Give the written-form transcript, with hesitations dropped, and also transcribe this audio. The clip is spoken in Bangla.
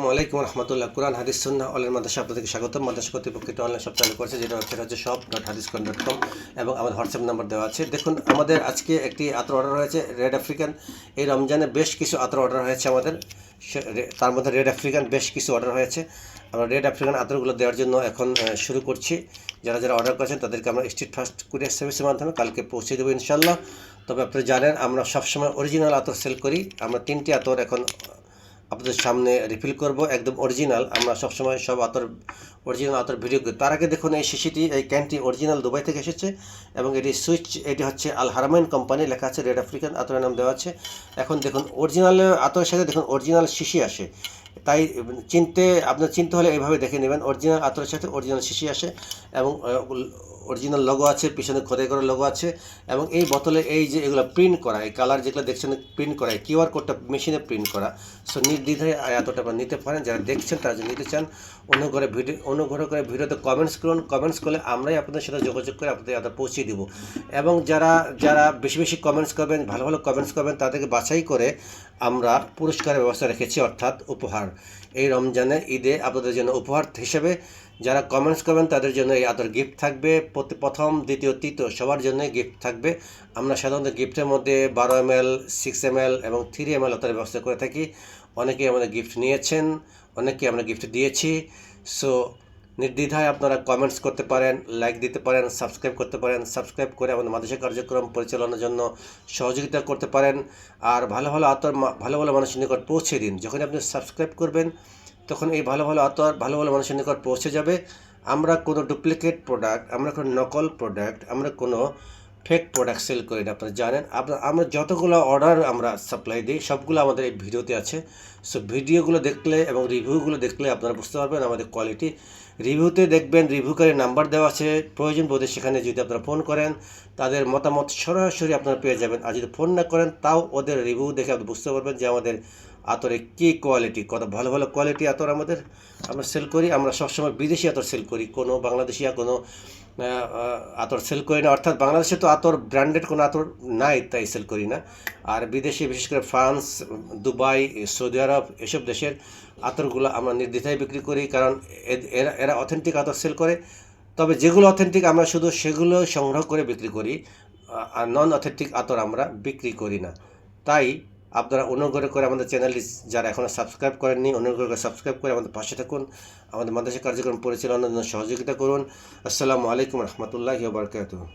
আসসালামাইকুম রহমতুল্লাহ। কোরআন হাদিস সুন্নাহ অনলাইন মাদ্রাসা আপনাদেরকে স্বাগতম। মাদ্রাসা কর্তৃপক্ষ একটা অনলাইন শপ চালু করেছে, যেটা ওয়েবসাইট হচ্ছে shop.hadisquran.com এবং আমাদের হোয়াটসঅ্যাপ নাম্বার দেওয়া আছে। দেখুন, আমাদের আজকে একটি আতর অর্ডার হয়েছে রেড আফ্রিকান। এই রমজানে বেশ কিছু আতর অর্ডার হয়েছে আমাদের, তার মধ্যে রেড আফ্রিকান বেশ কিছু অর্ডার হয়েছে। আমরা রেড আফ্রিকান আতরগুলো দেওয়ার জন্য এখন শুরু করছি। যারা যারা অর্ডার করেছেন তাদেরকে আমরা স্ট্রিট ফাস্ট কুরিয়ার সার্ভিসের মাধ্যমে কালকে পৌঁছে দেবো ইনশাল্লাহ। তবে আপনি জানেন আমরা সবসময় অরিজিনাল আতর সেল করি। আমরা 3টি আতর এখন আপনাদের সামনে রিফিল করব, একদম অরিজিনাল। আমরা সবসময় সব অরিজিনাল আতর ভিডিও করি। তার আগে দেখুন, এই শিশিটি, এই ক্যানটি অরিজিনাল দুবাই থেকে এসেছে এবং এটি হচ্ছে আল হারামাইন কোম্পানি, লেখা আছে রেড আফ্রিকান আতরের নাম দেওয়া আছে। এখন দেখুন, অরিজিনাল আতরের সাথে দেখুন অরিজিনাল শিশি আসে, তাই আপনার চিনতে হলে এইভাবে দেখে নেবেন। অরিজিনাল আতরের সাথে অরিজিনাল শিশি আসে এবং অরিজিনাল লোগো আছে, পিছনে খোদাই করা লোগো আছে। এবং এই বোতলে এই যে এগুলো প্রিন্ট করা, এই কালার যেগুলো দেখছেন প্রিন্ট করা, কিউআর কোডটা মেশিনে প্রিন্ট করা। সো নির্দ্বিধায় এতটা আপনারা নিতে পারেন। যারা দেখছেন তারা যদি নিতে চান, অনুগ্রহ করে ভিডিওতে কমেন্টস করুন। কমেন্টস করলে আমরাই আপনাদের সাথে যোগাযোগ করে আপনাদের এত পৌঁছে দিব। এবং যারা বেশি বেশি কমেন্টস করবেন, ভালো ভালো কমেন্টস করবেন, তাদেরকে বাছাই করে আমরা পুরস্কারের ব্যবস্থা রেখেছি, অর্থাৎ উপহার। এই রমজানে ঈদে আপনাদের জন্য উপহার হিসেবে যারা কমেন্টস করবেন তাদের জন্য এই আতর গিফট থাকবে। প্রথম, দ্বিতীয়, তৃতীয় সবার জন্যই গিফট থাকবে। আমরা সাধারণত গিফটের মধ্যে 12 ml, 6 ml এবং 3 ml আতরের ব্যবস্থা করে থাকি। অনেকেই আমাদের গিফট নিয়েছেন, অনেকেই আমরা গিফট দিয়েছি। সো নির্দ্বিধায় আপনারা কমেন্টস করতে পারেন, লাইক দিতে পারেন, সাবস্ক্রাইব করতে পারেন। সাবস্ক্রাইব করে আমাদের মাদ্রাসা কার্যক্রম পরিচালনার জন্য সহযোগিতা করতে পারেন। আর ভালো ভালো আতর ভালো ভালো মানুষের নিকট পৌঁছে দিন। যখন আপনি সাবস্ক্রাইব করবেন তখন এই ভালো ভালো আতর ভালো ভালো মানুষের নিকট পৌঁছে যাবে। আমরা কোনো ডুপ্লিকেট প্রোডাক্ট, আমরা কোনো নকল প্রোডাক্ট, আমরা কোনো ফেক প্রোডাক্ট সেল করি না, আপনারা জানেন। আমরা যতগুলো অর্ডার আমরা সাপ্লাই দিই সবগুলো আমাদের এই ভিডিওতে আছে। সো ভিডিওগুলো দেখলে এবং রিভিউগুলো দেখলে আপনারা বুঝতে পারবেন আমাদের কোয়ালিটি। রিভিউতে দেখবেন, রিভিউকারী নাম্বার দেওয়া আছে, প্রয়োজন বোধে সেখানে যদি আপনারা ফোন করেন তাদের মতামত সরাসরি আপনারা পেয়ে যাবেন। আর যদি ফোন না করেন তাও ওদের রিভিউ দেখে আপনি বুঝতে পারবেন যে আমাদের আতরে কী কোয়ালিটি, কত ভালো ভালো কোয়ালিটি আতর আমরা সেল করি। আমরা সবসময় বিদেশি আতর সেল করি, কোনো বাংলাদেশিয়া কোনো আতর সেল করি না। অর্থাৎ বাংলাদেশে তো আতর ব্র্যান্ডেড কোনো আতর নাই, তাই সেল করি না। আর বিদেশি, বিশেষ করে ফ্রান্স, দুবাই, সৌদি আরব, এসব দেশের আতরগুলো আমরা নির্দ্বিধায় বিক্রি করি, কারণ এরা অথেন্টিক আতর সেল করে। তবে যেগুলো অথেন্টিক আমরা শুধু সেগুলো সংগ্রহ করে বিক্রি করি, আর নন অথেন্টিক আতর আমরা বিক্রি করি না। তাই আপনারা অনুগ্রহ করে আমাদের চ্যানেলটি যারা এখনও সাবস্ক্রাইব করেননি, অনুগ্রহ করে সাবস্ক্রাইব করে আমাদের পাশে থাকুন, আমাদের মাদ্রাসা কার্যক্রম পরিচালনার জন্য সহযোগিতা করুন। আসসালামু আলাইকুম রহমতুল্লাহি ওয়া বারাকাতুহু।